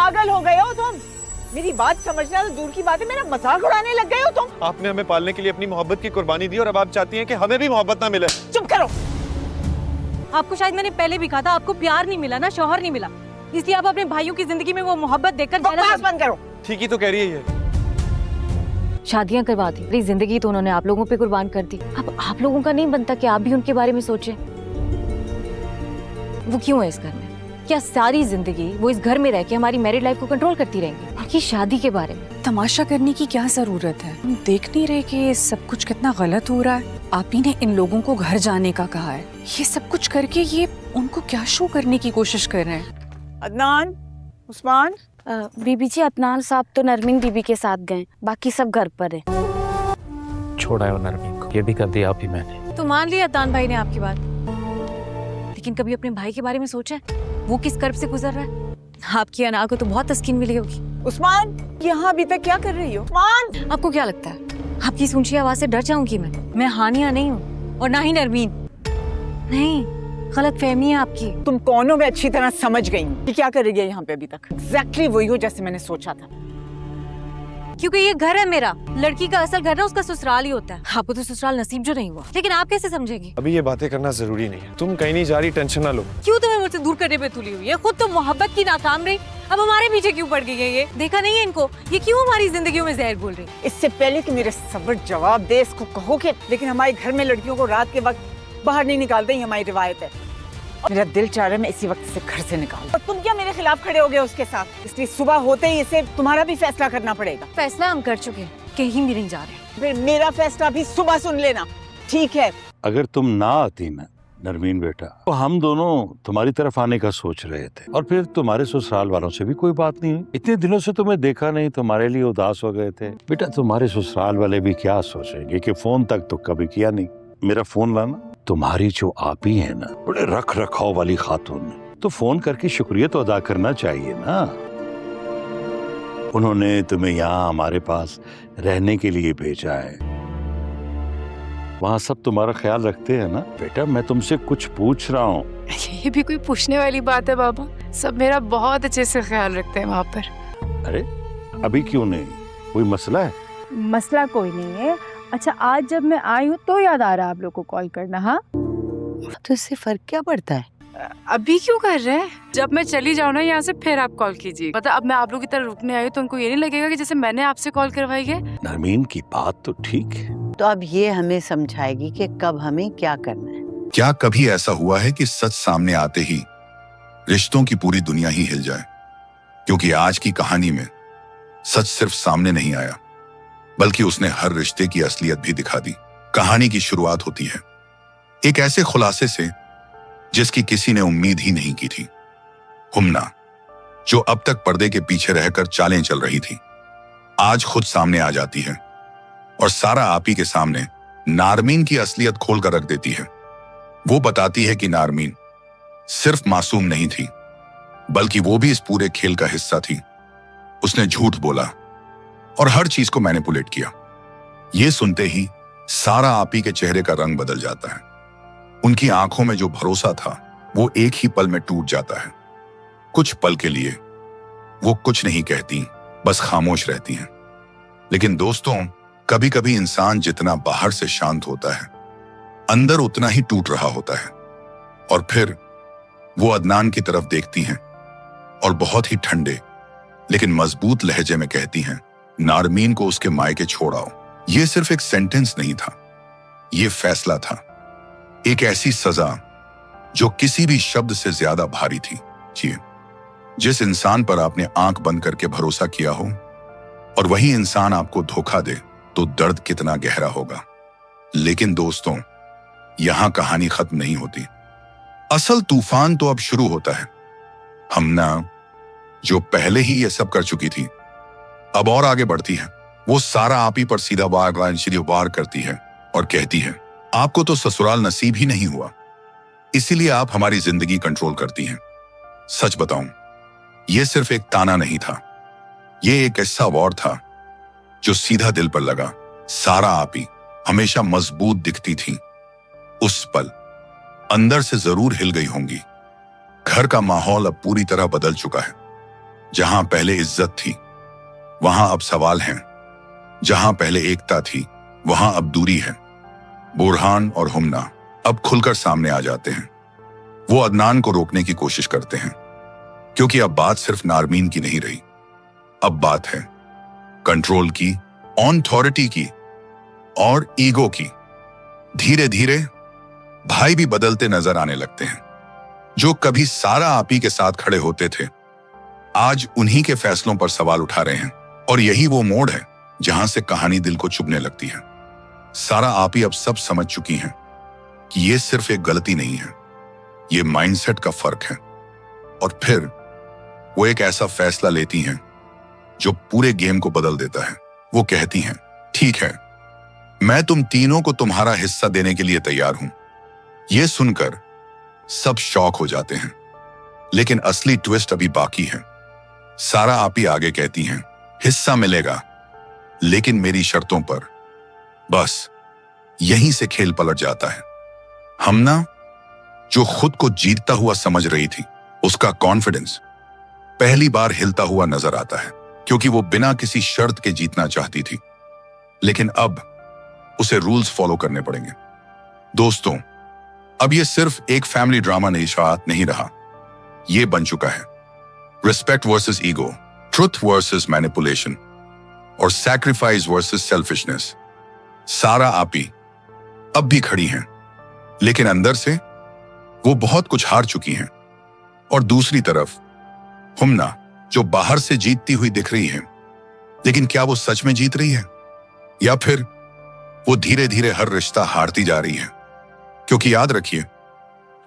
पागल हो गए हो तुम? मेरी बात समझना तो दूर की बात है, मेरा मजाक उड़ाने लग गए हो तुम। आपने हमें पालने के लिए अपनी मोहब्बत की कुर्बानी दी और अब आप चाहती हैं कि हमें भी मोहब्बत ना मिले। चुप करो। आपको शायद मैंने पहले भी कहा था, आपको प्यार नहीं मिला ना, शौहर नहीं मिला, इसलिए आप अपने भाइयों की जिंदगी में वो मोहब्बत देखकर बकवास बंद करो। ठीक ही तो कह रही है ये। शादियां करवा दी, मेरी जिंदगी तो उन्होंने आप लोगों पे कुर्बान कर दी। अब आप लोगों का नहीं बनता कि आप भी उनके बारे में सोचें। वो क्यों है इस घर में? क्या सारी जिंदगी वो इस घर में रह के हमारी मैरिड लाइफ को कंट्रोल करती रहेंगी? बाकी शादी के बारे में तमाशा करने की क्या जरूरत है? हम देख नहीं रहे कि सब कुछ कितना गलत हो रहा है? आप ही ने इन लोगों को घर जाने का कहा है, ये सब कुछ करके ये उनको क्या शो करने की कोशिश कर रहे हैं? अदनान, उस्मान। बीबी जी, अदनान साहब तो नरमीन बीबी के साथ गए, बाकी सब घर पर है। छोड़ा है वो नरमीन को, ये भी कर दिया आप ही मैंने। तो मान लिया अदनान भाई ने आपकी बात, लेकिन कभी अपने भाई के बारे में सोचा है वो किस कर्ब से गुजर रहा है? आपकी अना को तो बहुत तस्कीन मिली होगी। उस्मान, यहाँ अभी तक क्या कर रही हो? उस्मान, आपको क्या लगता है आपकी इस ऊंची आवाज से डर जाऊंगी मैं हानिया नहीं हूँ और ना ही नरमीन। नहीं, गलत फहमी है आपकी। तुम कौन हो मैं अच्छी तरह समझ गई हूँ कि क्या कर रही है यहाँ पे अभी तक। एग्जैक्टली वही हो जैसे मैंने सोचा था। क्योंकि ये घर है मेरा, लड़की का असल घर ना उसका ससुराल ही होता है। आपको तो ससुराल नसीब जो नहीं हुआ, लेकिन आप कैसे समझेगी? अभी ये बातें करना जरूरी नहीं है, तुम कहीं नहीं जा रही, टेंशन ना लो। क्यों तुम्हें मुझसे दूर करने पे तुली हुई है? खुद तो मोहब्बत की नाकाम रही, अब हमारे पीछे क्यों पड़ गई है? ये देखा नहीं है इनको, ये क्यों हमारी जिंदगियों में जहर घोल रही? इससे पहले कि मेरे सब्र जवाब दे इसको कहो कि लेकिन हमारे घर में लड़कियों को रात के वक्त बाहर नहीं निकालते, ही हमारी रिवायत है। मेरा दिल चाह रहा है मैं इसी वक्त से घर से निकालूं। और तुम क्या मेरे खिलाफ खड़े हो गए उसके साथ? इसलिए सुबह होते ही इसे तुम्हारा भी फैसला करना पड़ेगा। फैसला हम कर चुके हैं, कहीं भी नहीं जा रहे। फिर मेरा फैसला भी सुबह सुन लेना, ठीक है? अगर तुम ना आती ना नरमीन बेटा, तो हम दोनों तुम्हारी तरफ आने का सोच रहे थे, और फिर तुम्हारे ससुराल वालों से भी कोई बात नहीं हुई। इतने दिनों से तुम्हें देखा नहीं, तुम्हारे लिए उदास हो गए थे। बेटा तुम्हारे ससुराल वाले भी क्या सोचेंगे कि फोन तक तो कभी किया नहीं। मेरा फोन लाना, तुम्हारी जो आपी है ना, बड़े रख रखाव वाली खातून है, तो फोन करके शुक्रिया तो अदा करना चाहिए ना। उन्होंने तुम्हें यहाँ हमारे पास रहने के लिए भेजा है, वहाँ सब तुम्हारा ख्याल रखते हैं ना। बेटा मैं तुमसे कुछ पूछ रहा हूँ। ये भी कोई पूछने वाली बात है बाबा? सब मेरा बहुत अच्छे से ख्याल रखते हैं वहाँ पर। अरे अभी क्यों नहीं, कोई मसला है? मसला कोई नहीं है। अच्छा, आज जब मैं आई हूँ तो याद आ रहा है आप लोग को कॉल करना। हाँ, तो इससे फर्क क्या पड़ता है? अभी क्यों कर रहे हैं? जब मैं चली जाऊँ ना यहाँ से फिर आप कॉल कीजिए। मतलब अब मैं आप लोग की तरह रुकने आई हूँ तो उनको ये नहीं लगेगा कि जैसे मैंने आपसे कॉल करवाई है। नरमीन की बात तो ठीक है, तो अब ये हमें समझाएगी कि कब हमें क्या करना है। क्या कभी ऐसा हुआ है कि सच सामने आते ही रिश्तों की पूरी दुनिया ही हिल जाए? क्योंकि आज की कहानी में सच सिर्फ सामने नहीं आया, बल्कि उसने हर रिश्ते की असलियत भी दिखा दी। कहानी की शुरुआत होती है एक ऐसे खुलासे से जिसकी किसी ने उम्मीद ही नहीं की थी। हुम्ना, जो अब तक पर्दे के पीछे रहकर चालें चल रही थी, आज खुद सामने आ जाती है और सारा आपी के सामने नारमीन की असलियत खोल कर रख देती है। वो बताती है कि नारमीन सिर्फ मासूम नहीं थी, बल्कि वो भी इस पूरे खेल का हिस्सा थी। उसने झूठ बोला और हर चीज को मैनिपुलेट किया। ये सुनते ही सारा आपी के चेहरे का रंग बदल जाता है। उनकी आंखों में जो भरोसा था वो एक ही पल में टूट जाता है। कुछ पल के लिए वो कुछ नहीं कहती, बस खामोश रहती हैं। लेकिन दोस्तों, कभी कभी इंसान जितना बाहर से शांत होता है, अंदर उतना ही टूट रहा होता है। और फिर वो अदनान की तरफ देखती हैं और बहुत ही ठंडे लेकिन मजबूत लहजे में कहती हैं, नारमीन को उसके मायके छोड़ आओ। ये सिर्फ एक सेंटेंस नहीं था, ये फैसला था, एक ऐसी सजा जो किसी भी शब्द से ज्यादा भारी थी। जिस इंसान पर आपने आंख बंद करके भरोसा किया हो और वही इंसान आपको धोखा दे तो दर्द कितना गहरा होगा। लेकिन दोस्तों, यहां कहानी खत्म नहीं होती। असल तूफान तो अब शुरू होता है। हमना, जो पहले ही ये सब कर चुकी थी, अब और आगे बढ़ती है। वो सारा आपी पर सीधा वार करती है और कहती है, आपको तो ससुराल नसीब ही नहीं हुआ, इसीलिए आप हमारी जिंदगी कंट्रोल करती हैं। सच बताऊं, ये सिर्फ एक ताना नहीं था, ये एक ऐसा वार था जो सीधा दिल पर लगा। सारा आपी हमेशा मजबूत दिखती थी, उस पल अंदर से जरूर हिल गई होंगी। घर का माहौल अब पूरी तरह बदल चुका है। जहां पहले इज्जत थी वहां अब सवाल हैं, जहां पहले एकता थी वहां अब दूरी है। बुरहान और हुमना अब खुलकर सामने आ जाते हैं। वो अदनान को रोकने की कोशिश करते हैं, क्योंकि अब बात सिर्फ नारमीन की नहीं रही, अब बात है कंट्रोल की, ऑथोरिटी की और ईगो की। धीरे धीरे भाई भी बदलते नजर आने लगते हैं। जो कभी सारा आपी के साथ खड़े होते थे, आज उन्हीं के फैसलों पर सवाल उठा रहे हैं। और यही वो मोड़ है जहां से कहानी दिल को चुभने लगती है। सारा आपी अब सब समझ चुकी हैं कि ये सिर्फ एक गलती नहीं है, ये माइंडसेट का फर्क है। और फिर वो एक ऐसा फैसला लेती हैं जो पूरे गेम को बदल देता है। वो कहती हैं, ठीक है, मैं तुम तीनों को तुम्हारा हिस्सा देने के लिए तैयार हूं। ये सुनकर सब शॉक हो जाते हैं, लेकिन असली ट्विस्ट अभी बाकी है। सारा आपी आगे कहती हैं, हिस्सा मिलेगा, लेकिन मेरी शर्तों पर। बस यहीं से खेल पलट जाता है। हमना, जो खुद को जीतता हुआ समझ रही थी, उसका कॉन्फिडेंस पहली बार हिलता हुआ नजर आता है, क्योंकि वो बिना किसी शर्त के जीतना चाहती थी। लेकिन अब उसे रूल्स फॉलो करने पड़ेंगे। दोस्तों, अब ये सिर्फ एक फैमिली ड्रामा नहीं रहा, ये बन चुका है respect versus ego, truth versus manipulation और सैक्रिफाइस वर्सेस सेल्फिशनेस। सारा आपी अब भी खड़ी हैं, लेकिन अंदर से वो बहुत कुछ हार चुकी हैं। और दूसरी तरफ हुमना, जो बाहर से जीतती हुई दिख रही है, लेकिन क्या वो सच में जीत रही है, या फिर वो धीरे धीरे हर रिश्ता हारती जा रही है? क्योंकि याद रखिए,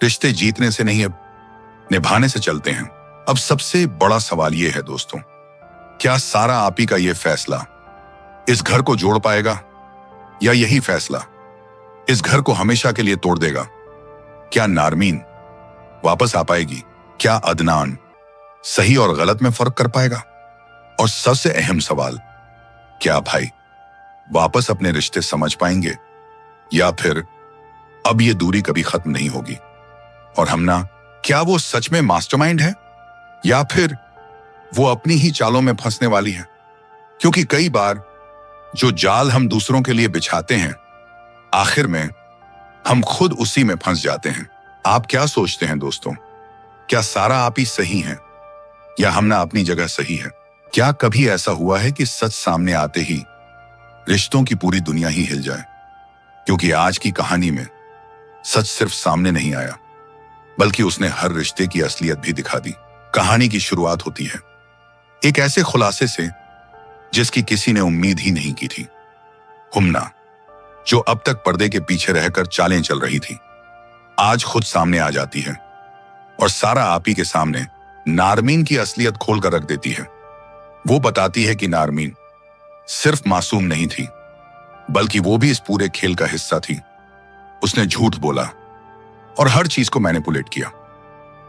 रिश्ते जीतने से नहीं, अब निभाने से चलते हैं। अब सबसे बड़ा सवाल ये है दोस्तों, क्या सारा आपी का ये फैसला इस घर को जोड़ पाएगा, या यही फैसला इस घर को हमेशा के लिए तोड़ देगा? क्या नारमीन वापस आ पाएगी? क्या अदनान सही और गलत में फर्क कर पाएगा? और सबसे अहम सवाल, क्या भाई वापस अपने रिश्ते समझ पाएंगे, या फिर अब ये दूरी कभी खत्म नहीं होगी? और हमना, क्या वो सच में मास्टरमाइंड है, या फिर वो अपनी ही चालों में फंसने वाली है? क्योंकि कई बार जो जाल हम दूसरों के लिए बिछाते हैं, आखिर में हम खुद उसी में फंस जाते हैं। आप क्या सोचते हैं दोस्तों? क्या सारा आपी सही है, या हमना अपनी जगह सही है? क्या कभी ऐसा हुआ है कि सच सामने आते ही रिश्तों की पूरी दुनिया ही हिल जाए? क्योंकि आज की कहानी में सच सिर्फ सामने नहीं आया, बल्कि उसने हर रिश्ते की असलियत भी दिखा दी। कहानी की शुरुआत होती है एक ऐसे खुलासे से जिसकी किसी ने उम्मीद ही नहीं की थी। हुमना, जो अब तक पर्दे के पीछे रहकर चालें चल रही थी, आज खुद सामने आ जाती है और सारा आपी के सामने नारमीन की असलियत खोलकर रख देती है। वो बताती है कि नारमीन सिर्फ मासूम नहीं थी, बल्कि वो भी इस पूरे खेल का हिस्सा थी। उसने झूठ बोला और हर चीज को मैनिपुलेट किया।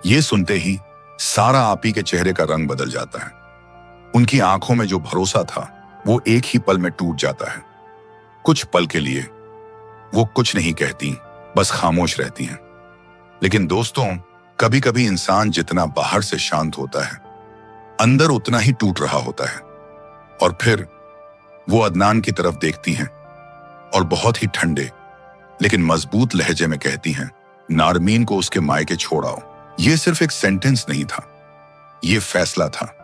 ये सुनते ही सारा आपी के चेहरे का रंग बदल जाता है। उनकी आंखों में जो भरोसा था, वो एक ही पल में टूट जाता है। कुछ पल के लिए वो कुछ नहीं कहती, बस खामोश रहती हैं। लेकिन दोस्तों, कभी कभी इंसान जितना बाहर से शांत होता है, अंदर उतना ही टूट रहा होता है। और फिर वो अदनान की तरफ देखती हैं और बहुत ही ठंडे लेकिन मजबूत लहजे में कहती हैं, नारमीन को उसके मायके छोड़ आओ। ये सिर्फ एक सेंटेंस नहीं था, ये फैसला था,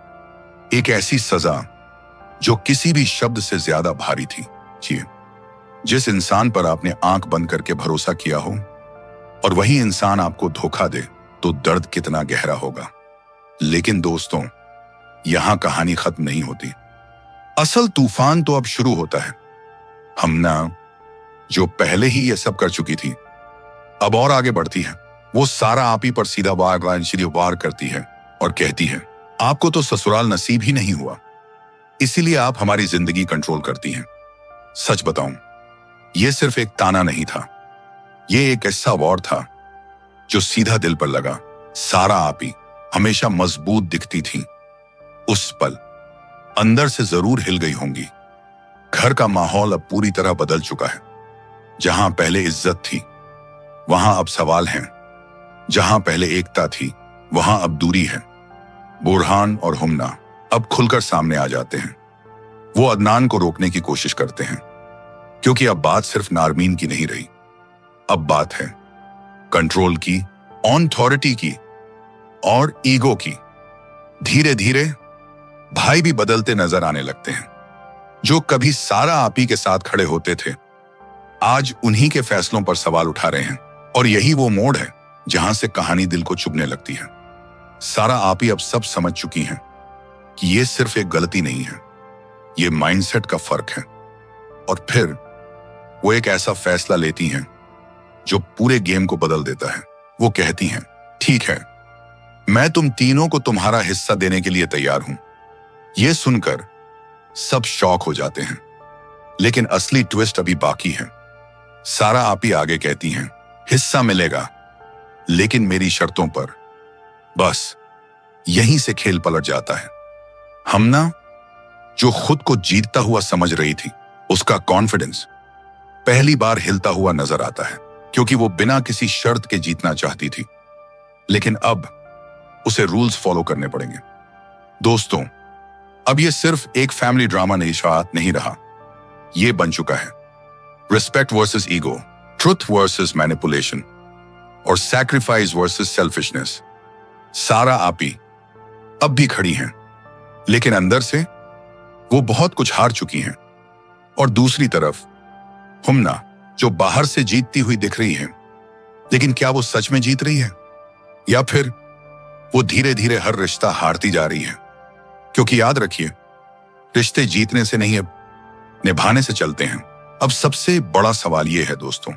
एक ऐसी सजा जो किसी भी शब्द से ज्यादा भारी थी। जी, जिस इंसान पर आपने आंख बंद करके भरोसा किया हो और वही इंसान आपको धोखा दे, तो दर्द कितना गहरा होगा। लेकिन दोस्तों, यहां कहानी खत्म नहीं होती। असल तूफान तो अब शुरू होता है। हमना, जो पहले ही ये सब कर चुकी थी, अब और आगे बढ़ती है। वो सारा आपी पर सीधा वार करती है और कहती है, आपको तो ससुराल नसीब ही नहीं हुआ, इसीलिए आप हमारी जिंदगी कंट्रोल करती हैं। सच बताऊं, ये सिर्फ एक ताना नहीं था, ये एक ऐसा वार था जो सीधा दिल पर लगा। सारा आपी हमेशा मजबूत दिखती थी, उस पल अंदर से जरूर हिल गई होंगी। घर का माहौल अब पूरी तरह बदल चुका है। जहां पहले इज्जत थी, वहां अब सवाल हैं। जहां पहले एकता थी, वहां अब दूरी है। बुरहान और हुम्ना अब खुलकर सामने आ जाते हैं। वो अदनान को रोकने की कोशिश करते हैं, क्योंकि अब बात सिर्फ नारमीन की नहीं रही, अब बात है कंट्रोल की, ऑथोरिटी की और ईगो की। धीरे धीरे भाई भी बदलते नजर आने लगते हैं। जो कभी सारा आपी के साथ खड़े होते थे, आज उन्हीं के फैसलों पर सवाल उठा रहे हैं। और यही वो मोड़ है जहां से कहानी दिल को चुभने लगती है। सारा आपी अब सब समझ चुकी हैं कि ये सिर्फ एक गलती नहीं है, ये माइंडसेट का फर्क है। और फिर वो एक ऐसा फैसला लेती हैं जो पूरे गेम को बदल देता है। वो कहती हैं, ठीक है, मैं तुम तीनों को तुम्हारा हिस्सा देने के लिए तैयार हूं। ये सुनकर सब शॉक हो जाते हैं, लेकिन असली ट्विस्ट अभी बाकी है। सारा आपी आगे कहती हैं, हिस्सा मिलेगा, लेकिन मेरी शर्तों पर। बस यहीं से खेल पलट जाता है। हमना, जो खुद को जीतता हुआ समझ रही थी, उसका कॉन्फिडेंस पहली बार हिलता हुआ नजर आता है, क्योंकि वो बिना किसी शर्त के जीतना चाहती थी। लेकिन अब उसे रूल्स फॉलो करने पड़ेंगे। दोस्तों, अब ये सिर्फ एक फैमिली ड्रामा नहीं रहा, ये बन चुका है respect versus ego, truth versus manipulation और सैक्रिफाइस वर्सेस सेल्फिशनेस। सारा आपी अब भी खड़ी हैं, लेकिन अंदर से वो बहुत कुछ हार चुकी हैं। और दूसरी तरफ हुम्ना, जो बाहर से जीतती हुई दिख रही है, लेकिन क्या वो सच में जीत रही है, या फिर वो धीरे धीरे हर रिश्ता हारती जा रही है? क्योंकि याद रखिए, रिश्ते जीतने से नहीं, निभाने से चलते हैं। अब सबसे बड़ा सवाल यह है दोस्तों,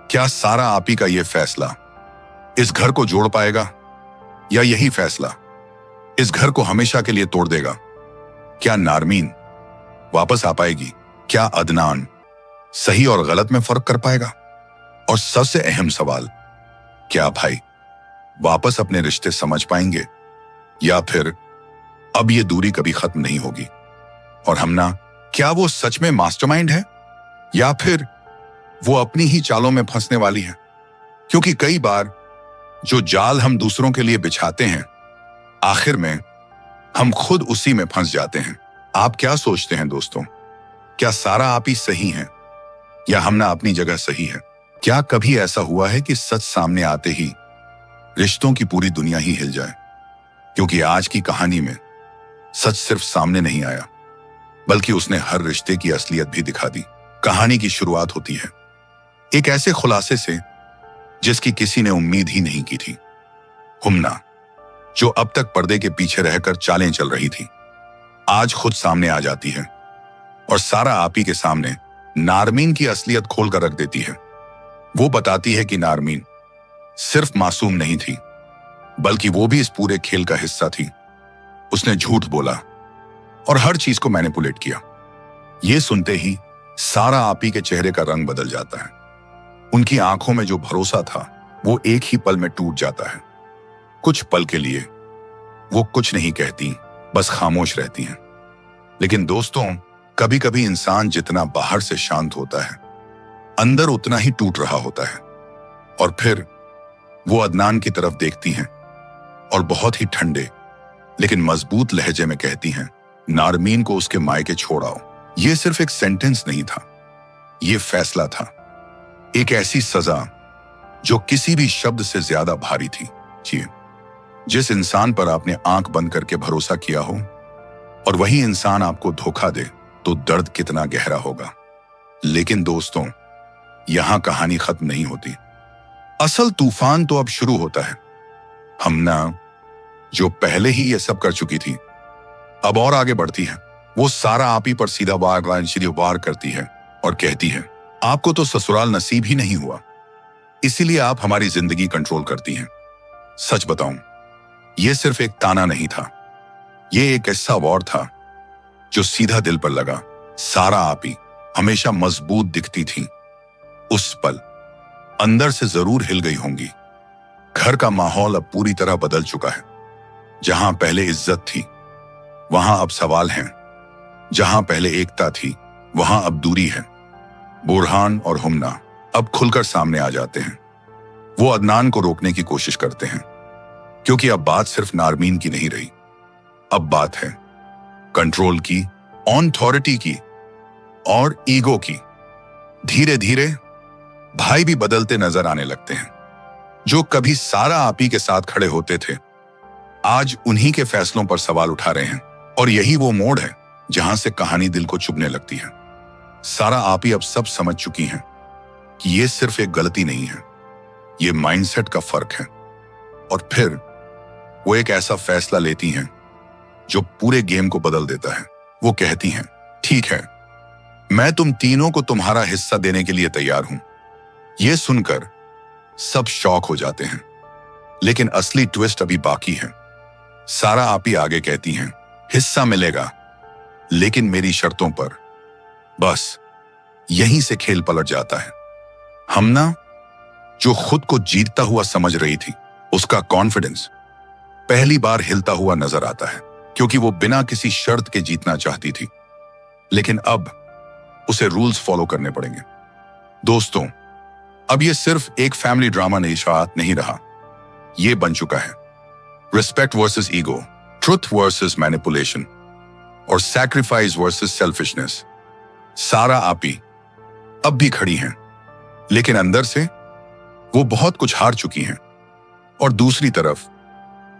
क्या सारा आपी का यह फैसला इस घर को जोड़ पाएगा, या यही फैसला इस घर को हमेशा के लिए तोड़ देगा? क्या नारमीन वापस आ पाएगी? क्या अदनान सही और गलत में फर्क कर पाएगा? और सबसे अहम सवाल, क्या भाई वापस अपने रिश्ते समझ पाएंगे, या फिर अब ये दूरी कभी खत्म नहीं होगी? और हमना, क्या वो सच में मास्टरमाइंड है, या फिर वो अपनी ही चालों में फंसने वाली है? क्योंकि कई बार जो जाल हम दूसरों के लिए बिछाते हैं, आखिर में हम खुद उसी में फंस जाते हैं। आप क्या सोचते हैं दोस्तों? क्या सारा आपी सही है, या हमना अपनी जगह सही है? क्या कभी ऐसा हुआ है कि सच सामने आते ही रिश्तों की पूरी दुनिया ही हिल जाए? क्योंकि आज की कहानी में सच सिर्फ सामने नहीं आया, बल्कि उसने हर रिश्ते की असलियत भी दिखा दी। कहानी की शुरुआत होती है एक ऐसे खुलासे से जिसकी किसी ने उम्मीद ही नहीं की थी। हुम्ना, जो अब तक पर्दे के पीछे रहकर चालें चल रही थी, आज खुद सामने आ जाती है और सारा आपी के सामने नारमीन की असलियत खोलकर रख देती है। वो बताती है कि नारमीन सिर्फ मासूम नहीं थी, बल्कि वो भी इस पूरे खेल का हिस्सा थी। उसने झूठ बोला और हर चीज को मैनिपुलेट किया। ये सुनते ही सारा आपी के चेहरे का रंग बदल जाता है। उनकी आंखों में जो भरोसा था, वो एक ही पल में टूट जाता है। कुछ पल के लिए वो कुछ नहीं कहती, बस खामोश रहती हैं। लेकिन दोस्तों, कभी कभी इंसान जितना बाहर से शांत होता है, अंदर उतना ही टूट रहा होता है। और फिर वो अदनान की तरफ देखती हैं और बहुत ही ठंडे लेकिन मजबूत लहजे में कहती हैं, नारमीन को उसके मायके छोड़ आओ। ये सिर्फ एक सेंटेंस नहीं था, ये फैसला था, एक ऐसी सजा जो किसी भी शब्द से ज्यादा भारी थी। जी, जिस इंसान पर आपने आंख बंद करके भरोसा किया हो और वही इंसान आपको धोखा दे, तो दर्द कितना गहरा होगा। लेकिन दोस्तों, यहां कहानी खत्म नहीं होती। असल तूफान तो अब शुरू होता है। हमना, जो पहले ही ये सब कर चुकी थी, अब और आगे बढ़ती है। वो सारा आपी पर सीधा वार करती है और कहती है, आपको तो ससुराल नसीब ही नहीं हुआ, इसीलिए आप हमारी जिंदगी कंट्रोल करती हैं। सच बताऊं, ये सिर्फ एक ताना नहीं था, ये एक ऐसा वार था जो सीधा दिल पर लगा। सारा आपी हमेशा मजबूत दिखती थी, उस पल अंदर से जरूर हिल गई होंगी। घर का माहौल अब पूरी तरह बदल चुका है। जहां पहले इज्जत थी, वहां अब सवाल हैं। जहां पहले एकता थी, वहां अब दूरी है। बुरहान और हुम्ना अब खुलकर सामने आ जाते हैं। वो अदनान को रोकने की कोशिश करते हैं, क्योंकि अब बात सिर्फ नारमीन की नहीं रही, अब बात है कंट्रोल की, ऑथोरिटी की और ईगो की। धीरे धीरे भाई भी बदलते नजर आने लगते हैं। जो कभी सारा आपी के साथ खड़े होते थे, आज उन्हीं के फैसलों पर सवाल उठा रहे हैं। और यही वो मोड़ है जहां से कहानी दिल को चुभने लगती है। सारा आपी अब सब समझ चुकी हैं कि ये सिर्फ एक गलती नहीं है, ये माइंडसेट का फर्क है। और फिर वो एक ऐसा फैसला लेती हैं जो पूरे गेम को बदल देता है। वो कहती हैं, ठीक है, मैं तुम तीनों को तुम्हारा हिस्सा देने के लिए तैयार हूं। ये सुनकर सब शॉक हो जाते हैं, लेकिन असली ट्विस्ट अभी बाकी है। सारा आपी आगे कहती हैं, हिस्सा मिलेगा, लेकिन मेरी शर्तों पर। बस यहीं से खेल पलट जाता है। हमना, जो खुद को जीतता हुआ समझ रही थी, उसका कॉन्फिडेंस पहली बार हिलता हुआ नजर आता है, क्योंकि वो बिना किसी शर्त के जीतना चाहती थी। लेकिन अब उसे रूल्स फॉलो करने पड़ेंगे। दोस्तों, अब ये सिर्फ एक फैमिली ड्रामा नहीं रहा, ये बन चुका है respect versus ego, truth versus manipulation और सैक्रिफाइस वर्सेस सेल्फिशनेस। सारा आपी अब भी खड़ी हैं, लेकिन अंदर से वो बहुत कुछ हार चुकी हैं। और दूसरी तरफ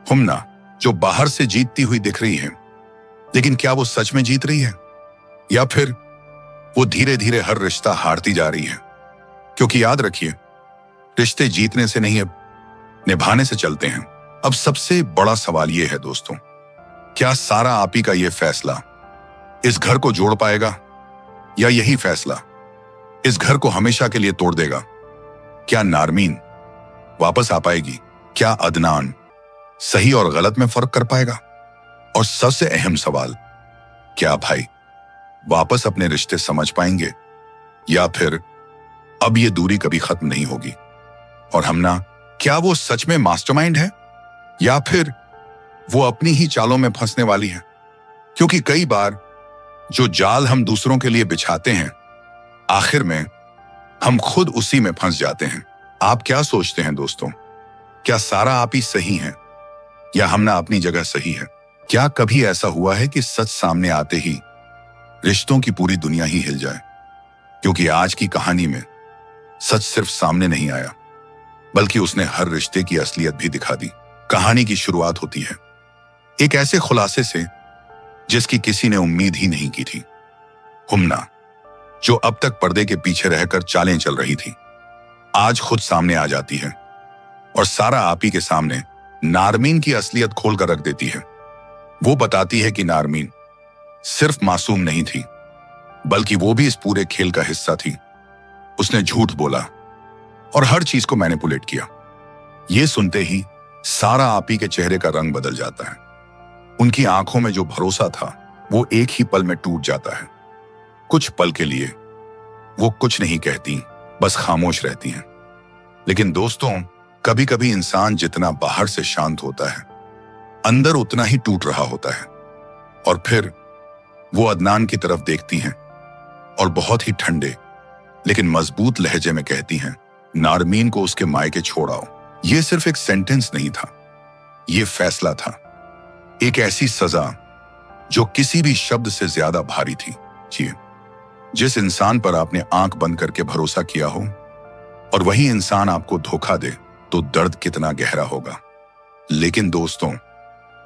हुम्ना, जो बाहर से जीतती हुई दिख रही है, लेकिन क्या वो सच में जीत रही है, या फिर वो धीरे धीरे हर रिश्ता हारती जा रही है? क्योंकि याद रखिए, रिश्ते जीतने से नहीं, अब निभाने से चलते हैं। अब सबसे बड़ा सवाल यह है दोस्तों, क्या सारा आपी का यह फैसला इस घर को जोड़ पाएगा, या यही फैसला इस घर को हमेशा के लिए तोड़ देगा? क्या नारमीन वापस आ पाएगी? क्या अदनान सही और गलत में फर्क कर पाएगा? और सबसे अहम सवाल, क्या भाई वापस अपने रिश्ते समझ पाएंगे, या फिर अब ये दूरी कभी खत्म नहीं होगी? और हमना, क्या वो सच में मास्टरमाइंड है, या फिर वो अपनी ही चालों में फंसने वाली है? क्योंकि कई बार जो जाल हम दूसरों के लिए बिछाते हैं, आखिर में हम खुद उसी में फंस जाते हैं। आप क्या सोचते हैं दोस्तों? क्या सारा आपी सही है, या हमना अपनी जगह सही है? क्या कभी ऐसा हुआ है कि सच सामने आते ही रिश्तों की पूरी दुनिया ही हिल जाए? क्योंकि आज की कहानी में सच सिर्फ सामने नहीं आया, बल्कि उसने हर रिश्ते की असलियत भी दिखा दी। कहानी की शुरुआत होती है एक ऐसे खुलासे से जिसकी किसी ने उम्मीद ही नहीं की थी। हुम्ना, जो अब तक पर्दे के पीछे रहकर चालें चल रही थी, आज खुद सामने आ जाती है और सारा आपी के सामने नारमीन की असलियत खोलकर रख देती है। वो बताती है कि नारमीन सिर्फ मासूम नहीं थी, बल्कि वो भी इस पूरे खेल का हिस्सा थी। उसने झूठ बोला और हर चीज को मैनिपुलेट किया। ये सुनते ही सारा आपी के चेहरे का रंग बदल जाता है। उनकी आंखों में जो भरोसा था, वो एक ही पल में टूट जाता है। कुछ पल के लिए वो कुछ नहीं कहती, बस खामोश रहती हैं। लेकिन दोस्तों, कभी कभी इंसान जितना बाहर से शांत होता है, अंदर उतना ही टूट रहा होता है। और फिर वो अदनान की तरफ देखती हैं और बहुत ही ठंडे लेकिन मजबूत लहजे में कहती हैं, नारमीन को उसके मायके छोड़ आओ। ये सिर्फ एक सेंटेंस नहीं था, ये फैसला था, एक ऐसी सजा जो किसी भी शब्द से ज्यादा भारी थी। जी, जिस इंसान पर आपने आंख बंद करके भरोसा किया हो और वही इंसान आपको धोखा दे, तो दर्द कितना गहरा होगा। लेकिन दोस्तों,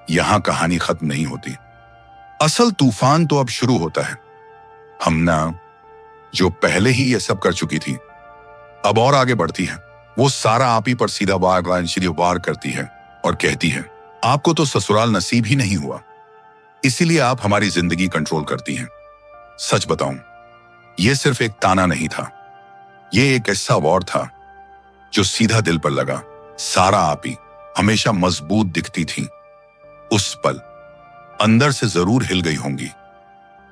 यहां कहानी खत्म नहीं होती। असल तूफान तो अब शुरू होता है। हमना, जो पहले ही ये सब कर चुकी थी, अब और आगे बढ़ती है। वो सारा आपी पर सीधा वार करती है और कहती है, आपको तो ससुराल नसीब ही नहीं हुआ, इसीलिए आप हमारी जिंदगी कंट्रोल करती हैं। सच बताऊं, ये सिर्फ एक ताना नहीं था, ये एक ऐसा वॉर था जो सीधा दिल पर लगा। सारा आपी हमेशा मजबूत दिखती थी। उस पल अंदर से जरूर हिल गई होंगी।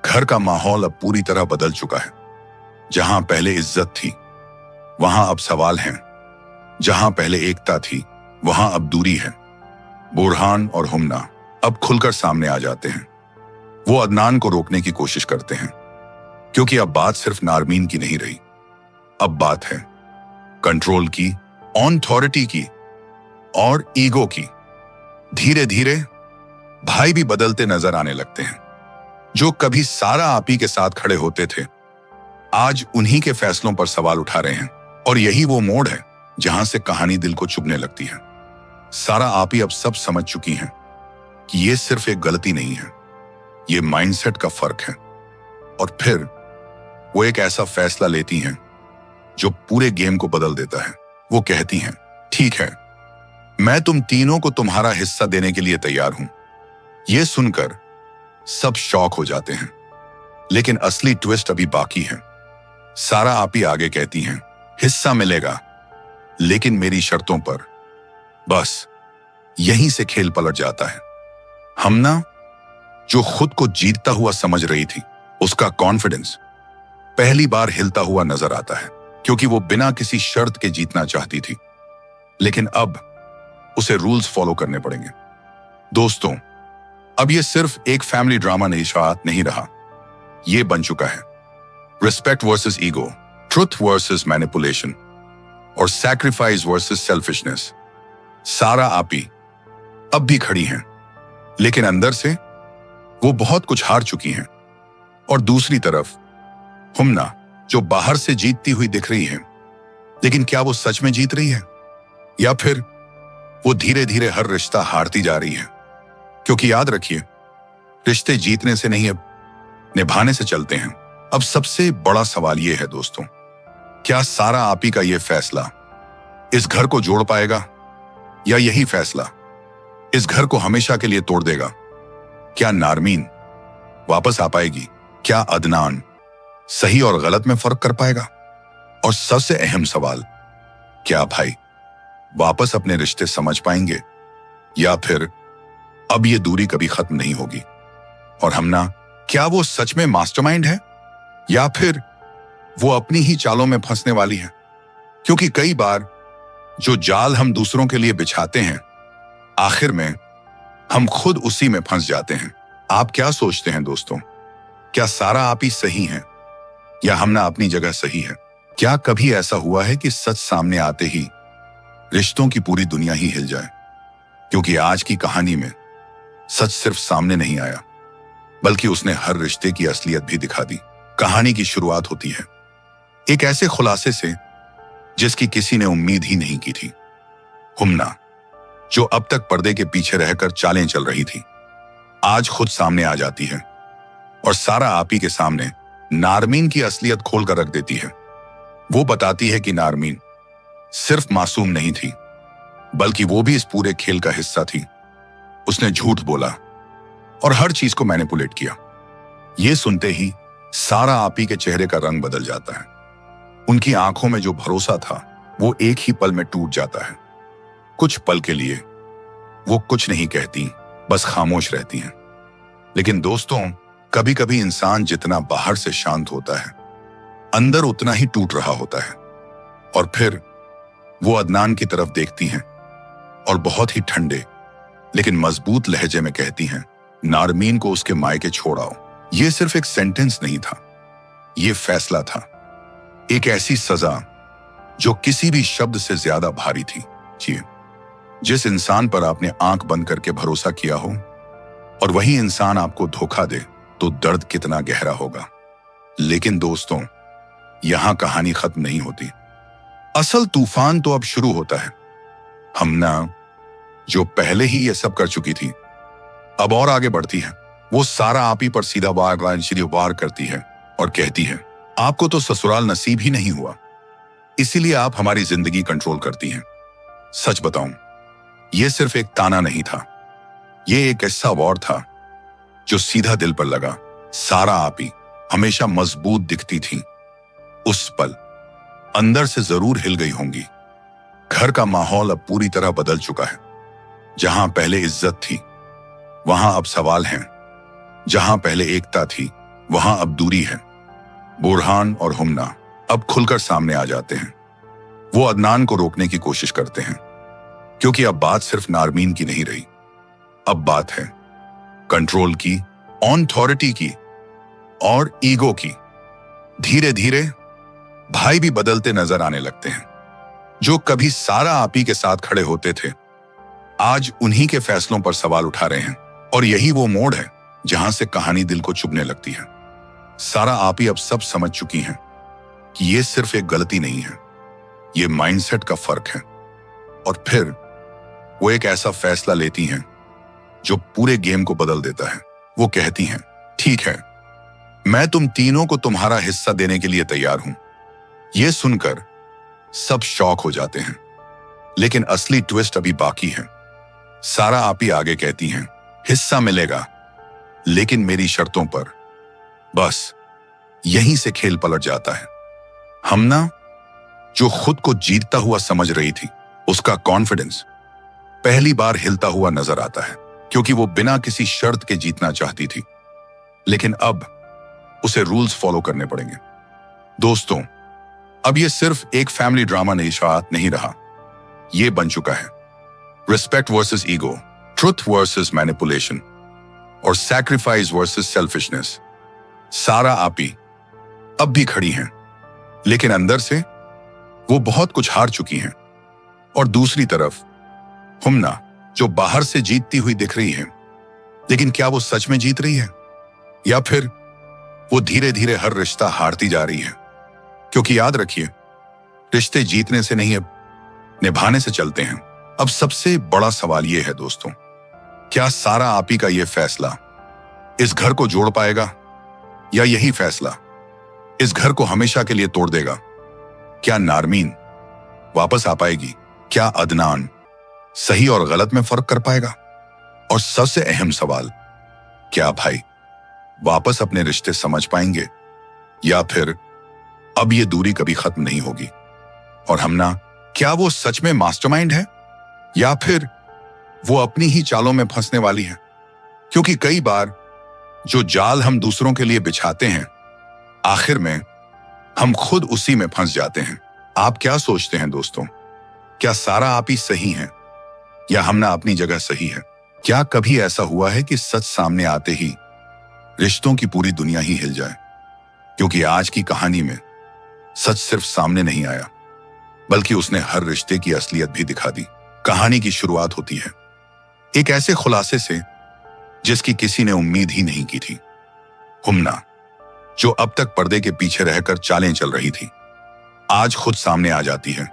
घर का माहौल अब पूरी तरह बदल चुका है। जहां पहले इज्जत थी, वहां अब सवाल हैं। जहां पहले एकता थी, वहां अब दूरी है। बुरहान और हुम्ना अब खुलकर सामने आ जाते हैं। वो अदनान को रोकने की कोशिश करते हैं, क्योंकि अब बात सिर्फ नारमीन की नहीं रही, अब बात है कंट्रोल की, ऑथोरिटी की और ईगो की। धीरे धीरे भाई भी बदलते नजर आने लगते हैं। जो कभी सारा आप ही के साथ खड़े होते थे, आज उन्हीं के फैसलों पर सवाल उठा रहे हैं। और यही वो मोड़ है जहां से कहानी दिल को चुभने लगती है। सारा आप ही अब सब समझ चुकी हैं कि ये सिर्फ एक गलती नहीं है, ये माइंडसेट का फर्क है। और फिर वो एक ऐसा फैसला लेती हैं जो पूरे गेम को बदल देता है। वो कहती हैं, ठीक है, मैं तुम तीनों को तुम्हारा हिस्सा देने के लिए तैयार हूं। ये सुनकर सब शॉक हो जाते हैं, लेकिन असली ट्विस्ट अभी बाकी है। सारा आप ही आगे कहती हैं, हिस्सा मिलेगा, लेकिन मेरी शर्तों पर। बस यहीं से खेल पलट जाता है। हमना, जो खुद को जीतता हुआ समझ रही थी, उसका कॉन्फिडेंस पहली बार हिलता हुआ नजर आता है, क्योंकि वो बिना किसी शर्त के जीतना चाहती थी। लेकिन अब उसे रूल्स फॉलो करने पड़ेंगे। दोस्तों, अब ये सिर्फ एक फैमिली ड्रामा नहीं रहा, ये बन चुका है respect versus ego, truth versus manipulation और सैक्रिफाइस वर्सेस सेल्फिशनेस। सारा आपी अब भी खड़ी हैं, लेकिन अंदर से वो बहुत कुछ हार चुकी हैं। और दूसरी तरफ हुम्ना, जो बाहर से जीतती हुई दिख रही है, लेकिन क्या वो सच में जीत रही है, या फिर वो धीरे धीरे हर रिश्ता हारती जा रही है? क्योंकि याद रखिए, रिश्ते जीतने से नहीं, अब निभाने से चलते हैं। अब सबसे बड़ा सवाल यह है दोस्तों, क्या सारा आपी का यह फैसला इस घर को जोड़ पाएगा, या यही फैसला इस घर को हमेशा के लिए तोड़ देगा? क्या नारमीन वापस आ पाएगी? क्या अदनान सही और गलत में फर्क कर पाएगा? और सबसे अहम सवाल, क्या भाई वापस अपने रिश्ते समझ पाएंगे, या फिर अब ये दूरी कभी खत्म नहीं होगी? और हमना, क्या वो सच में मास्टरमाइंड है, या फिर वो अपनी ही चालों में फंसने वाली है? क्योंकि कई बार जो जाल हम दूसरों के लिए बिछाते हैं, आखिर में हम खुद उसी में फंस जाते हैं। आप क्या सोचते हैं दोस्तों? क्या सारा आप ही सही है, या हमना अपनी जगह सही है? क्या कभी ऐसा हुआ है कि सच सामने आते ही रिश्तों की पूरी दुनिया ही हिल जाए? क्योंकि आज की कहानी में सच सिर्फ सामने नहीं आया, बल्कि उसने हर रिश्ते की असलियत भी दिखा दी। कहानी की शुरुआत होती है एक ऐसे खुलासे से जिसकी किसी ने उम्मीद ही नहीं की थी। हुम्ना, जो अब तक पर्दे के पीछे रहकर चालें चल रही थी, आज खुद सामने आ जाती है और सारा आपी के सामने नारमीन की असलियत खोलकर रख देती है। वो बताती है कि नारमीन सिर्फ मासूम नहीं थी, बल्कि वो भी इस पूरे खेल का हिस्सा थी। उसने झूठ बोला और हर चीज को मैनिपुलेट किया। ये सुनते ही सारा आपी के चेहरे का रंग बदल जाता है। उनकी आंखों में जो भरोसा था, वो एक ही पल में टूट जाता है। कुछ पल के लिए वो कुछ नहीं कहती, बस खामोश रहती हैं। लेकिन दोस्तों, कभी कभी इंसान जितना बाहर से शांत होता है, अंदर उतना ही टूट रहा होता है। और फिर वो अदनान की तरफ देखती हैं और बहुत ही ठंडे लेकिन मजबूत लहजे में कहती हैं, नारमीन को उसके मायके छोड़ आओ। ये सिर्फ एक सेंटेंस नहीं था, ये फैसला था, एक ऐसी सजा जो किसी भी शब्द से ज्यादा भारी थी। जी, जिस इंसान पर आपने आंख बंद करके भरोसा किया हो और वही इंसान आपको धोखा दे, तो दर्द कितना गहरा होगा। लेकिन दोस्तों, यहां कहानी खत्म नहीं होती। असल तूफान तो अब शुरू होता है। हमना, जो पहले ही ये सब कर चुकी थी, अब और आगे बढ़ती है। वो सारा आप ही पर सीधा वार करती है और कहती है, आपको तो ससुराल नसीब ही नहीं हुआ, इसीलिए आप हमारी जिंदगी कंट्रोल करती हैं। सच बताऊं, ये सिर्फ एक ताना नहीं था, ये एक ऐसा वार था जो सीधा दिल पर लगा। सारा आप ही हमेशा मजबूत दिखती थी। उस पल अंदर से जरूर हिल गई होंगी। घर का माहौल अब पूरी तरह बदल चुका है। जहां पहले इज्जत थी, वहां अब सवाल हैं। जहां पहले एकता थी, वहां अब दूरी है। बुरहान और हुम्ना अब खुलकर सामने आ जाते हैं। वो अदनान को रोकने की कोशिश करते हैं, क्योंकि अब बात सिर्फ नारमीन की नहीं रही। अब बात है कंट्रोल की, ऑथोरिटी की और ईगो की। धीरे धीरे भाई भी बदलते नजर आने लगते हैं। जो कभी सारा आपी के साथ खड़े होते थे, आज उन्हीं के फैसलों पर सवाल उठा रहे हैं। और यही वो मोड़ है जहां से कहानी दिल को चुभने लगती है। सारा आप ही अब सब समझ चुकी हैं कि ये सिर्फ एक गलती नहीं है, ये माइंडसेट का फर्क है। और फिर वो एक ऐसा फैसला लेती हैं जो पूरे गेम को बदल देता है। वो कहती हैं, ठीक है, मैं तुम तीनों को तुम्हारा हिस्सा देने के लिए तैयार हूं। ये सुनकर सब शॉक हो जाते हैं, लेकिन असली ट्विस्ट अभी बाकी है। सारा आप ही आगे कहती हैं, हिस्सा मिलेगा, लेकिन मेरी शर्तों पर। बस यहीं से खेल पलट जाता है। हमना, जो खुद को जीतता हुआ समझ रही थी, उसका कॉन्फिडेंस पहली बार हिलता हुआ नजर आता है, क्योंकि वो बिना किसी शर्त के जीतना चाहती थी। लेकिन अब उसे रूल्स फॉलो करने पड़ेंगे। दोस्तों, अब ये सिर्फ एक फैमिली ड्रामा नहीं रहा, ये बन चुका है respect versus ego, truth versus manipulation और सैक्रिफाइस वर्सेस सेल्फिशनेस। सारा आपी अब भी खड़ी हैं, लेकिन अंदर से वो बहुत कुछ हार चुकी हैं। और दूसरी तरफ हुम्ना, जो बाहर से जीतती हुई दिख रही है, लेकिन क्या वो सच में जीत रही है, या फिर वो धीरे धीरे हर रिश्ता हारती जा रही है? क्योंकि याद रखिए, रिश्ते जीतने से नहीं, निभाने से चलते हैं। अब सबसे बड़ा सवाल यह है दोस्तों, क्या सारा आपी का यह फैसला इस घर को जोड़ पाएगा, या यही फैसला इस घर को हमेशा के लिए तोड़ देगा? क्या नारमीन वापस आ पाएगी? क्या अदनान सही और गलत में फर्क कर पाएगा? और सबसे अहम सवाल, क्या भाई वापस अपने रिश्ते समझ पाएंगे, या फिर अब ये दूरी कभी खत्म नहीं होगी? और हमना, क्या वो सच में मास्टरमाइंड है, या फिर वो अपनी ही चालों में फंसने वाली है? क्योंकि कई बार जो जाल हम दूसरों के लिए बिछाते हैं, आखिर में हम खुद उसी में फंस जाते हैं। आप क्या सोचते हैं दोस्तों? क्या सारा आप ही सही है, या हमना अपनी जगह सही है? क्या कभी ऐसा हुआ है कि सच सामने आते ही रिश्तों की पूरी दुनिया ही हिल जाए? क्योंकि आज की कहानी में सच सिर्फ सामने नहीं आया, बल्कि उसने हर रिश्ते की असलियत भी दिखा दी। कहानी की शुरुआत होती है एक ऐसे खुलासे से जिसकी किसी ने उम्मीद ही नहीं की थी। हुम्ना, जो अब तक पर्दे के पीछे रहकर चालें चल रही थी, आज खुद सामने आ जाती है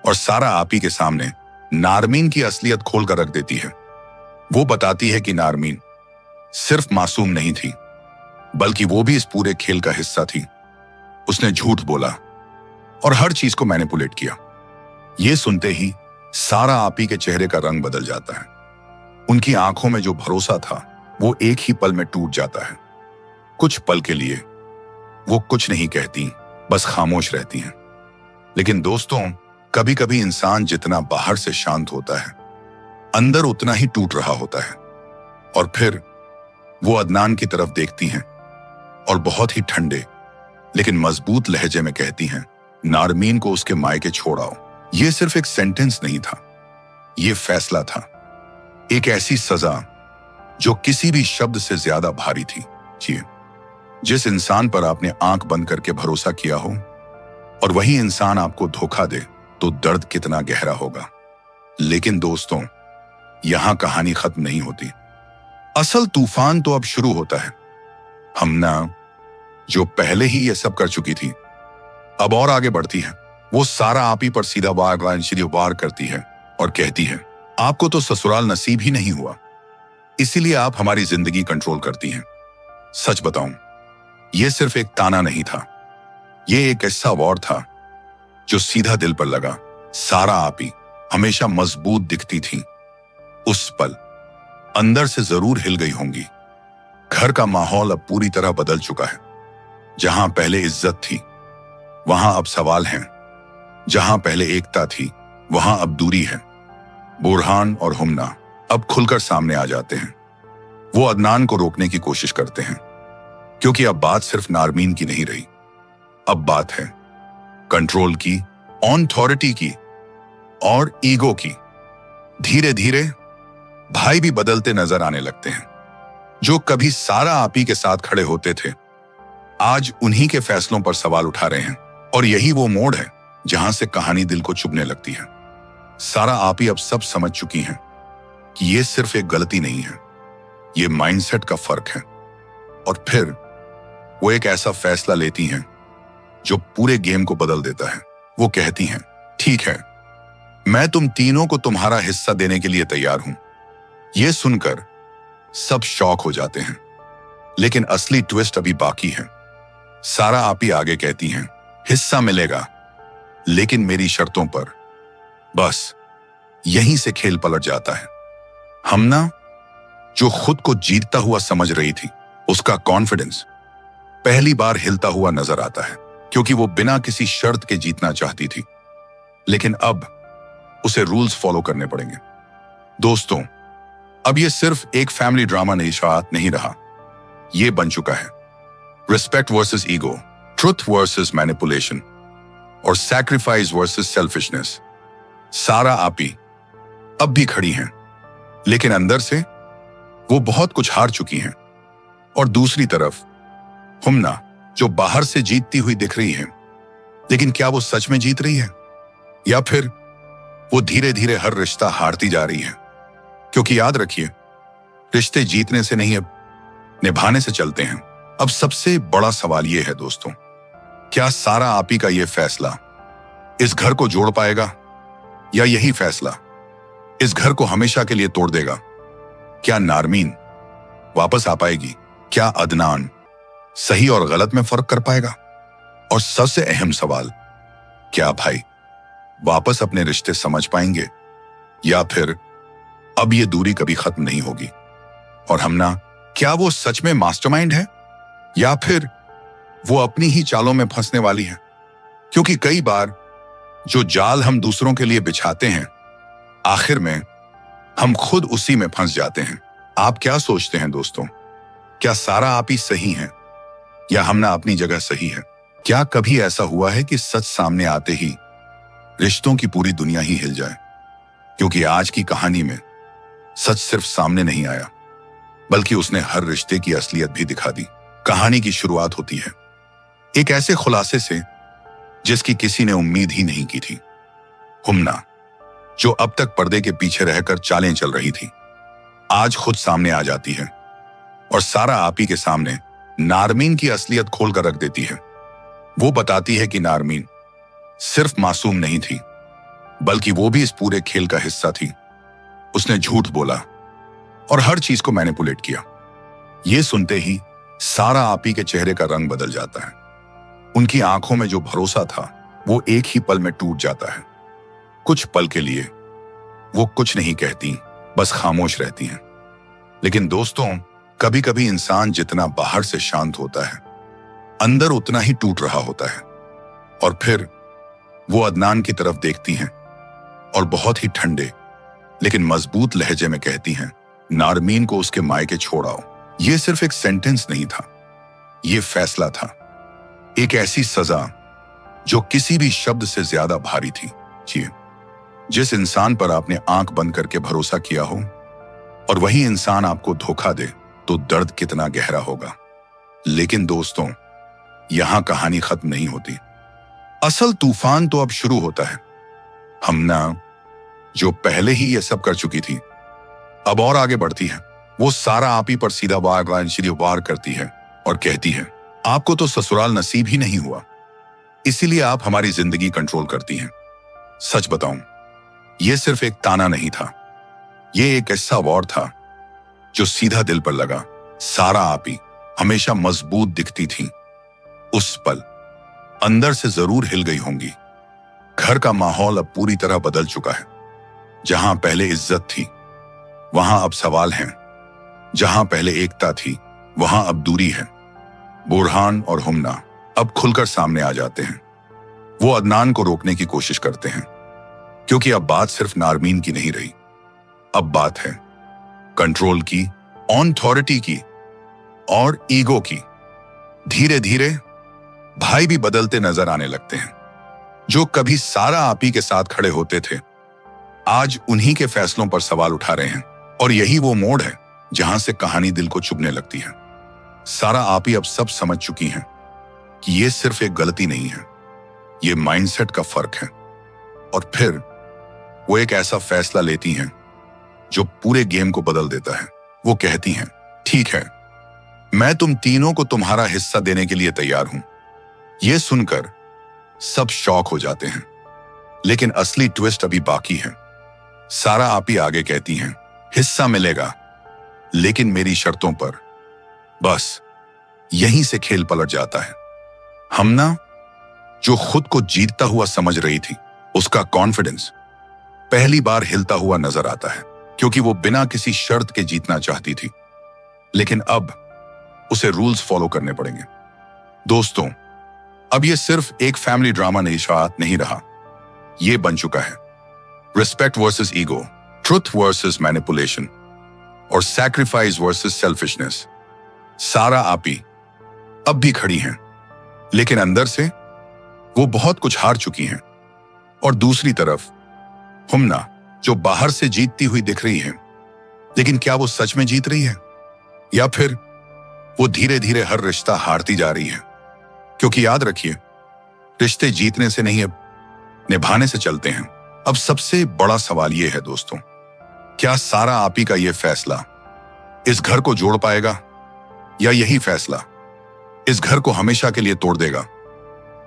और सारा आपी के सामने नारमीन की असलियत खोलकर रख देती है। वो बताती है कि नारमीन सिर्फ मासूम नहीं थी, बल्कि वो भी इस पूरे खेल का हिस्सा थी। उसने झूठ बोला और हर चीज को मैनिपुलेट किया। ये सुनते ही सारा आपी के चेहरे का रंग बदल जाता है। उनकी आंखों में जो भरोसा था, वो एक ही पल में टूट जाता है। कुछ पल के लिए वो कुछ नहीं कहती, बस खामोश रहती हैं। लेकिन दोस्तों, कभी कभी इंसान जितना बाहर से शांत होता है, अंदर उतना ही टूट रहा होता है। और फिर वो अदनान की तरफ देखती हैं और बहुत ही ठंडे लेकिन मजबूत लहजे में कहती हैं, नारमीन को उसके मायके छोड़ आओ। ये सिर्फ एक सेंटेंस नहीं था, ये फैसला था, एक ऐसी सजा जो किसी भी शब्द से ज्यादा भारी थी। जी, जिस इंसान पर आपने आंख बंद करके भरोसा किया हो और वही इंसान आपको धोखा दे, तो दर्द कितना गहरा होगा। लेकिन दोस्तों, यहां कहानी खत्म नहीं होती। असल तूफान तो अब शुरू होता है। हमना, जो पहले ही ये सब कर चुकी थी, अब और आगे बढ़ती है। वो सारा आपी पर सीधा वार करती है और कहती है, आपको तो ससुराल नसीब ही नहीं हुआ, इसीलिए आप हमारी जिंदगी कंट्रोल करती हैं। सच बताऊं, ये सिर्फ एक ताना नहीं था, ये एक ऐसा वार था जो सीधा दिल पर लगा। सारा आपी हमेशा मजबूत दिखती थी। उस पल अंदर से जरूर हिल गई होंगी। घर का माहौल अब पूरी तरह बदल चुका है। जहां पहले इज्जत थी, वहां अब सवाल हैं। जहां पहले एकता थी, वहां अब दूरी है। बुरहान और हुम्ना अब खुलकर सामने आ जाते हैं। वो अदनान को रोकने की कोशिश करते हैं, क्योंकि अब बात सिर्फ नारमीन की नहीं रही। अब बात है कंट्रोल की, ऑथोरिटी की और ईगो की। धीरे धीरे भाई भी बदलते नजर आने लगते हैं। जो कभी सारा आपी के साथ खड़े होते थे, आज उन्हीं के फैसलों पर सवाल उठा रहे हैं। और यही वो मोड़ है जहां से कहानी दिल को चुभने लगती है। सारा आपी अब सब समझ चुकी हैं कि ये सिर्फ एक गलती नहीं है, ये माइंडसेट का फर्क है। और फिर वो एक ऐसा फैसला लेती हैं जो पूरे गेम को बदल देता है। वो कहती हैं, ठीक है, मैं तुम तीनों को तुम्हारा हिस्सा देने के लिए तैयार हूं। ये सुनकर सब शॉक हो जाते हैं, लेकिन असली ट्विस्ट अभी बाकी है। सारा आपी आगे कहती हैं, हिस्सा मिलेगा, लेकिन मेरी शर्तों पर। बस यहीं से खेल पलट जाता है। हमना, जो खुद को जीतता हुआ समझ रही थी, उसका कॉन्फिडेंस पहली बार हिलता हुआ नजर आता है, क्योंकि वो बिना किसी शर्त के जीतना चाहती थी। लेकिन अब उसे रूल्स फॉलो करने पड़ेंगे। दोस्तों, अब ये सिर्फ एक फैमिली ड्रामा नहीं रहा, ये बन चुका है respect versus ego, truth versus manipulation और सैक्रिफाइस वर्सेस सेल्फिशनेस। सारा आपी अब भी खड़ी हैं, लेकिन अंदर से वो बहुत कुछ हार चुकी हैं। और दूसरी तरफ हुम्ना, जो बाहर से जीतती हुई दिख रही है, लेकिन क्या वो सच में जीत रही है, या फिर वो धीरे धीरे हर रिश्ता हारती जा रही है? क्योंकि याद रखिए, रिश्ते जीतने से नहीं, अब निभाने से चलते हैं। अब सबसे बड़ा सवाल यह है दोस्तों, क्या सारा आपी का यह फैसला इस घर को जोड़ पाएगा, या यही फैसला इस घर को हमेशा के लिए तोड़ देगा? क्या नारमीन वापस आ पाएगी? क्या अदनान सही और गलत में फर्क कर पाएगा? और सबसे अहम सवाल, क्या भाई वापस अपने रिश्ते समझ पाएंगे, या फिर अब ये दूरी कभी खत्म नहीं होगी? और हमना, क्या वो सच में मास्टरमाइंड है, या फिर वो अपनी ही चालों में फंसने वाली है? क्योंकि कई बार जो जाल हम दूसरों के लिए बिछाते हैं, आखिर में हम खुद उसी में फंस जाते हैं। आप क्या सोचते हैं दोस्तों? क्या सारा आप ही सही हैं, या हमना अपनी जगह सही है? क्या कभी ऐसा हुआ है कि सच सामने आते ही रिश्तों की पूरी दुनिया ही हिल जाए? क्योंकि आज की कहानी में सच सिर्फ सामने नहीं आया, बल्कि उसने हर रिश्ते की असलियत भी दिखा दी। कहानी की शुरुआत होती है एक ऐसे खुलासे से जिसकी किसी ने उम्मीद ही नहीं की थी। हुम्ना, जो अब तक पर्दे के पीछे रहकर चालें चल रही थी, आज खुद सामने आ जाती है और सारा आपी के सामने नारमीन की असलियत खोलकर रख देती है। वो बताती है कि नारमीन सिर्फ मासूम नहीं थी, बल्कि वो भी इस पूरे खेल का हिस्सा थी। उसने झूठ बोला और हर चीज को मैनिपुलेट किया। ये सुनते ही सारा आपी के चेहरे का रंग बदल जाता है। उनकी आंखों में जो भरोसा था, वो एक ही पल में टूट जाता है। कुछ पल के लिए वो कुछ नहीं कहती, बस खामोश रहती हैं। लेकिन दोस्तों, कभी कभी इंसान जितना बाहर से शांत होता है, अंदर उतना ही टूट रहा होता है। और फिर वो अदनान की तरफ देखती हैं और बहुत ही ठंडे लेकिन मजबूत लहजे में कहती हैं, नारमीन को उसके मायके छोड़ आओ। ये सिर्फ एक सेंटेंस नहीं था, ये फैसला था, एक ऐसी सजा जो किसी भी शब्द से ज्यादा भारी थी। जी, जिस इंसान पर आपने आंख बंद करके भरोसा किया हो और वही इंसान आपको धोखा दे, तो दर्द कितना गहरा होगा। लेकिन दोस्तों, यहां कहानी खत्म नहीं होती। असल तूफान तो अब शुरू होता है। हमना, जो पहले ही ये सब कर चुकी थी, अब और आगे बढ़ती है। वो सारा आपी पर सीधा वार करती है और कहती है, आपको तो ससुराल नसीब ही नहीं हुआ, इसीलिए आप हमारी जिंदगी कंट्रोल करती हैं। सच बताऊं, ये सिर्फ एक ताना नहीं था, ये एक ऐसा वार था जो सीधा दिल पर लगा। सारा आपी हमेशा मजबूत दिखती थी। उस पल अंदर से जरूर हिल गई होंगी। घर का माहौल अब पूरी तरह बदल चुका है। जहां पहले इज्जत थी, वहां अब सवाल हैं। जहां पहले एकता थी, वहां अब दूरी है। बुरहान और हुम्ना अब खुलकर सामने आ जाते हैं। वो अदनान को रोकने की कोशिश करते हैं, क्योंकि अब बात सिर्फ नारमीन की नहीं रही। अब बात है कंट्रोल की, ऑथोरिटी की और ईगो की। धीरे धीरे भाई भी बदलते नजर आने लगते हैं। जो कभी सारा आपी के साथ खड़े होते थे, आज उन्हीं के फैसलों पर सवाल उठा रहे हैं। और यही वो मोड़ है जहां से कहानी दिल को चुभने लगती है। सारा आपी अब सब समझ चुकी हैं कि ये सिर्फ एक गलती नहीं है, ये माइंडसेट का फर्क है। और फिर वो एक ऐसा फैसला लेती हैं जो पूरे गेम को बदल देता है। वो कहती हैं, ठीक है, मैं तुम तीनों को तुम्हारा हिस्सा देने के लिए तैयार हूं। यह सुनकर सब शॉक हो जाते हैं, लेकिन असली ट्विस्ट अभी बाकी है। सारा आपी आगे कहती हैं, हिस्सा मिलेगा, लेकिन मेरी शर्तों पर। बस यहीं से खेल पलट जाता है। हमना, जो खुद को जीतता हुआ समझ रही थी, उसका कॉन्फिडेंस पहली बार हिलता हुआ नजर आता है, क्योंकि वो बिना किसी शर्त के जीतना चाहती थी। लेकिन अब उसे रूल्स फॉलो करने पड़ेंगे। दोस्तों, अब ये सिर्फ एक फैमिली ड्रामा नहीं रहा, ये बन चुका है respect versus ego, truth versus manipulation और सैक्रिफाइस वर्सेस सेल्फिशनेस। सारा आपी अब भी खड़ी हैं, लेकिन अंदर से वो बहुत कुछ हार चुकी हैं। और दूसरी तरफ हुम्ना, जो बाहर से जीतती हुई दिख रही है, लेकिन क्या वो सच में जीत रही है, या फिर वो धीरे धीरे हर रिश्ता हारती जा रही है? क्योंकि याद रखिए, रिश्ते जीतने से नहीं, अब निभाने से चलते हैं। अब सबसे बड़ा सवाल यह है दोस्तों, क्या सारा आपी का यह फैसला इस घर को जोड़ पाएगा, या यही फैसला इस घर को हमेशा के लिए तोड़ देगा?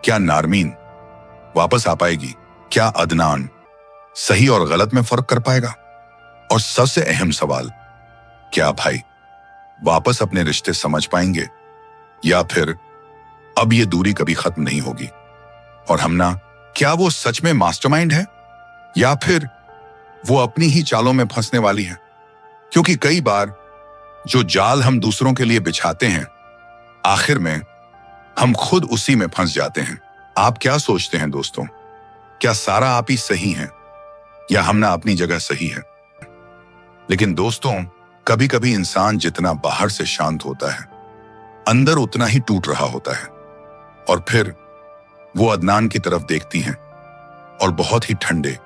क्या नारमीन वापस आ पाएगी? क्या अदनान सही और गलत में फर्क कर पाएगा? और सबसे अहम सवाल, क्या भाई वापस अपने रिश्ते समझ पाएंगे, या फिर अब ये दूरी कभी खत्म नहीं होगी? और हमना, क्या वो सच में मास्टरमाइंड है, या फिर वो अपनी ही चालों में फंसने वाली है? क्योंकि कई बार जो जाल हम दूसरों के लिए बिछाते हैं, आखिर में हम खुद उसी में फंस जाते हैं। आप क्या सोचते हैं दोस्तों? क्या सारा आप ही सही है, या हमना अपनी जगह सही है? लेकिन दोस्तों, कभी कभी इंसान जितना बाहर से शांत होता है, अंदर उतना ही टूट रहा होता है। और फिर वो अदनान की तरफ देखती हैं और बहुत ही ठंडे